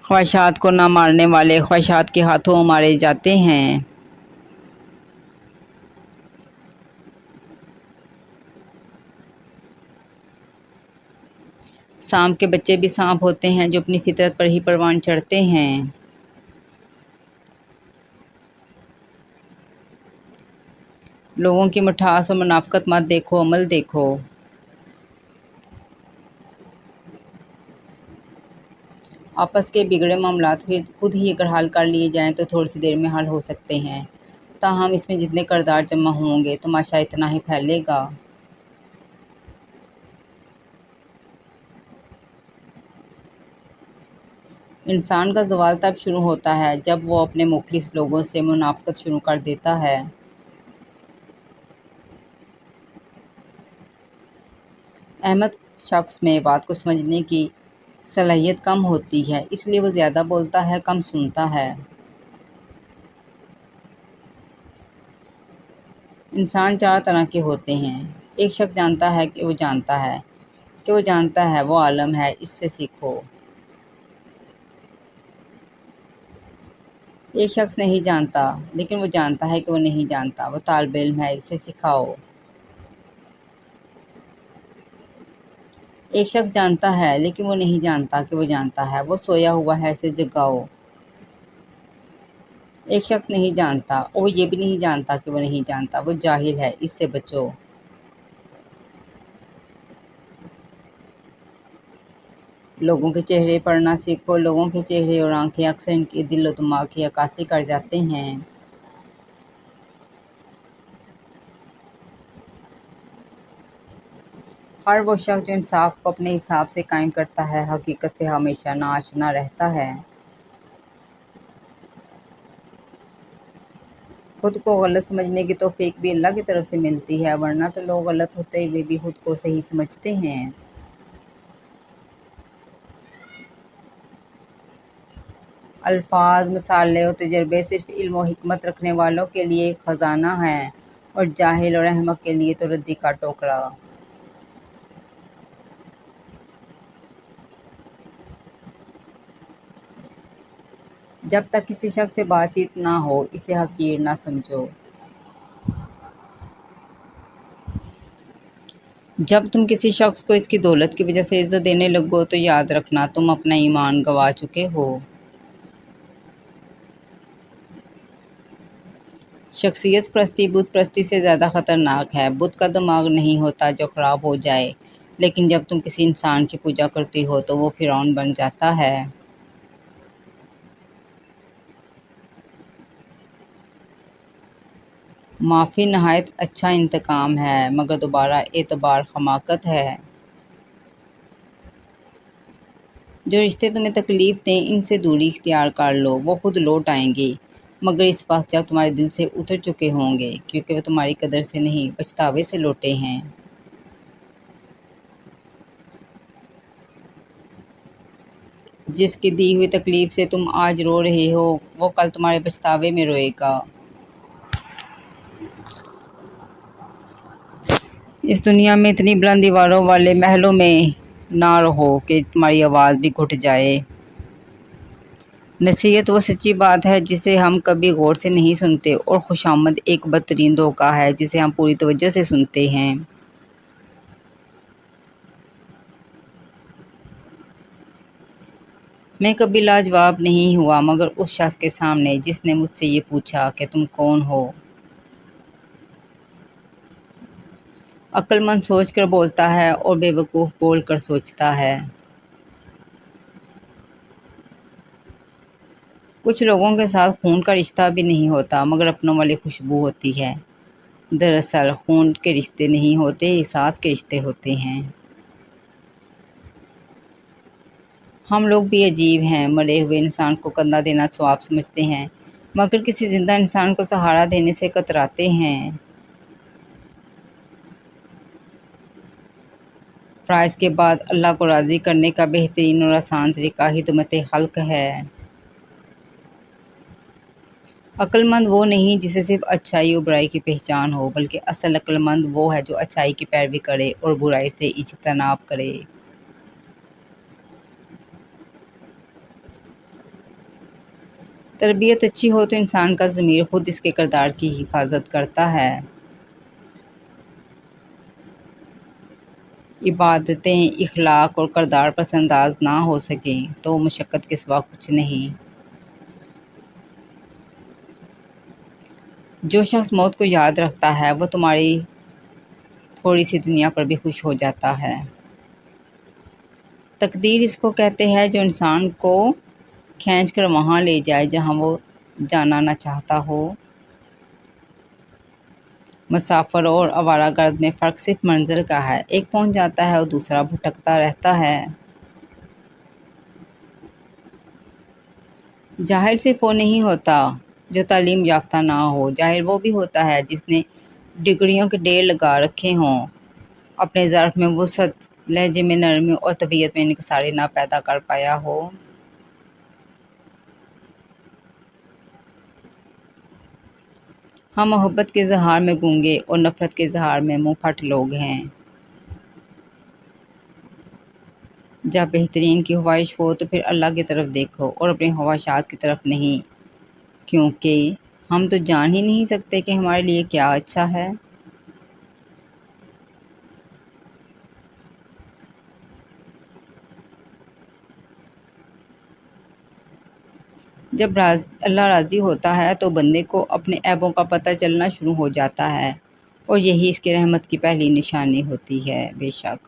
خواہشات کو نہ مارنے والے خواہشات کے ہاتھوں مارے جاتے ہیں۔ سانپ کے بچے بھی سانپ ہوتے ہیں جو اپنی فطرت پر ہی پروان چڑھتے ہیں۔ لوگوں کی مٹھاس اور منافقت مت دیکھو، عمل دیکھو۔ آپس کے بگڑے معاملات خود ہی اگر حل کر لیے جائیں تو تھوڑی سی دیر میں حل ہو سکتے ہیں، تاہم اس میں جتنے کردار جمع ہوں گے تماشا اتنا ہی پھیلے گا۔ انسان کا زوال تب شروع ہوتا ہے جب وہ اپنے مخلص لوگوں سے منافقت شروع کر دیتا ہے۔ احمق شخص میں بات کو سمجھنے کی صلاحیت کم ہوتی ہے، اس لیے وہ زیادہ بولتا ہے، کم سنتا ہے۔ انسان چار طرح کے ہوتے ہیں۔ ایک شخص جانتا ہے کہ وہ جانتا ہے کہ وہ جانتا ہے، وہ عالم ہے، اس سے سیکھو۔ ایک شخص نہیں جانتا لیکن وہ جانتا ہے کہ وہ نہیں جانتا، وہ طالب علم ہے، اسے سکھاؤ۔ ایک شخص جانتا ہے لیکن وہ نہیں جانتا کہ وہ جانتا ہے، وہ سویا ہوا ہے، اسے جگاؤ۔ ایک شخص نہیں جانتا اور وہ یہ بھی نہیں جانتا کہ وہ نہیں جانتا، وہ جاہل ہے، اس سے بچو۔ لوگوں کے چہرے پڑھنا سیکھو، لوگوں کے چہرے اور آنکھیں اکثر ان کے دل و دماغ کی عکاسی کر جاتے ہیں۔ ہر وہ شخص جو انصاف کو اپنے حساب سے قائم کرتا ہے، حقیقت سے ہمیشہ ناآشنا رہتا ہے۔ خود کو غلط سمجھنے کی توفیق بھی اللہ کی طرف سے ملتی ہے، ورنہ تو لوگ غلط ہوتے ہوئے بھی خود کو صحیح سمجھتے ہیں۔ الفاظ، مثالیں اور تجربے صرف علم و حکمت رکھنے والوں کے لیے ایک خزانہ ہیں اور جاہل اور احمق کے لیے تو ردی کا ٹوکرا۔ جب تک کسی شخص سے بات چیت نہ ہو اسے حقیر نہ سمجھو۔ جب تم کسی شخص کو اس کی دولت کی وجہ سے عزت دینے لگو تو یاد رکھنا تم اپنا ایمان گنوا چکے ہو۔ شخصیت پرستی بت پرستی سے زیادہ خطرناک ہے۔ بت کا دماغ نہیں ہوتا جو خراب ہو جائے، لیکن جب تم کسی انسان کی پوجا کرتی ہو تو وہ فرعون بن جاتا ہے۔ معافی نہایت اچھا انتقام ہے، مگر دوبارہ اعتبار حماقت ہے۔ جو رشتے تمہیں تکلیف دیں ان سے دوری اختیار کر لو، وہ خود لوٹ آئیں گے، مگر اس وقت جب تمہارے دل سے اتر چکے ہوں گے، کیونکہ وہ تمہاری قدر سے نہیں پچھتاوے سے لوٹے ہیں۔ جس کی دی ہوئی تکلیف سے تم آج رو رہے ہو وہ کل تمہارے پچھتاوے میں روئے گا۔ اس دنیا میں اتنی بلند دیواروں والے محلوں میں نہ رہو کہ تمہاری آواز بھی گھٹ جائے۔ نصیحت وہ سچی بات ہے جسے ہم کبھی غور سے نہیں سنتے، اور خوشامد ایک بدترین دھوکہ ہے جسے ہم پوری توجہ سے سنتے ہیں۔ میں کبھی لاجواب نہیں ہوا مگر اس شخص کے سامنے جس نے مجھ سے یہ پوچھا کہ تم کون ہو۔ عقل مند سوچ کر بولتا ہے اور بے وقوف بول کر سوچتا ہے۔ کچھ لوگوں کے ساتھ خون کا رشتہ بھی نہیں ہوتا مگر اپنوں والی خوشبو ہوتی ہے۔ دراصل خون کے رشتے نہیں ہوتے، احساس کے رشتے ہوتے ہیں۔ ہم لوگ بھی عجیب ہیں، مرے ہوئے انسان کو کندھا دینا ثواب سمجھتے ہیں مگر کسی زندہ انسان کو سہارا دینے سے کتراتے ہیں۔ فرائض کے بعد اللہ کو راضی کرنے کا بہترین اور آسان طریقہ خدمت خلق ہے۔ عقل مند وہ نہیں جسے صرف اچھائی اور برائی کی پہچان ہو، بلکہ اصل عقل مند وہ ہے جو اچھائی کی پیروی کرے اور برائی سے اجتناب کرے۔ تربیت اچھی ہو تو انسان کا ضمیر خود اس کے کردار کی حفاظت کرتا ہے۔ عبادتیں اخلاق اور کردار پس انداز نہ ہو سکیں تو وہ مشقت کے سوا کچھ نہیں۔ جو شخص موت کو یاد رکھتا ہے وہ تمہاری تھوڑی سی دنیا پر بھی خوش ہو جاتا ہے۔ تقدیر اس کو کہتے ہیں جو انسان کو کھینچ کر وہاں لے جائے جہاں وہ جانا نہ چاہتا ہو۔ مسافر اور آوارہ گرد میں فرق صرف منزل کا ہے، ایک پہنچ جاتا ہے اور دوسرا بھٹکتا رہتا ہے۔ جاہل صرف وہ نہیں ہوتا جو تعلیم یافتہ نہ ہو، جاہل وہ بھی ہوتا ہے جس نے ڈگریوں کے ڈھیر لگا رکھے ہوں، اپنے ظرف میں وسعت، لہجے میں نرمی اور طبیعت میں انکساری نہ پیدا کر پایا ہو۔ ہم محبت کے اظہار میں گونگے اور نفرت کے اظہار میں منہ پھٹ لوگ ہیں۔ جب بہترین کی خواہش ہو تو پھر اللہ کی طرف دیکھو اور اپنی خواہشات کی طرف نہیں، کیونکہ ہم تو جان ہی نہیں سکتے کہ ہمارے لیے کیا اچھا ہے۔ جب اللہ راضی ہوتا ہے تو بندے کو اپنے عیبوں کا پتہ چلنا شروع ہو جاتا ہے، اور یہی اس کی رحمت کی پہلی نشانی ہوتی ہے۔ بے شک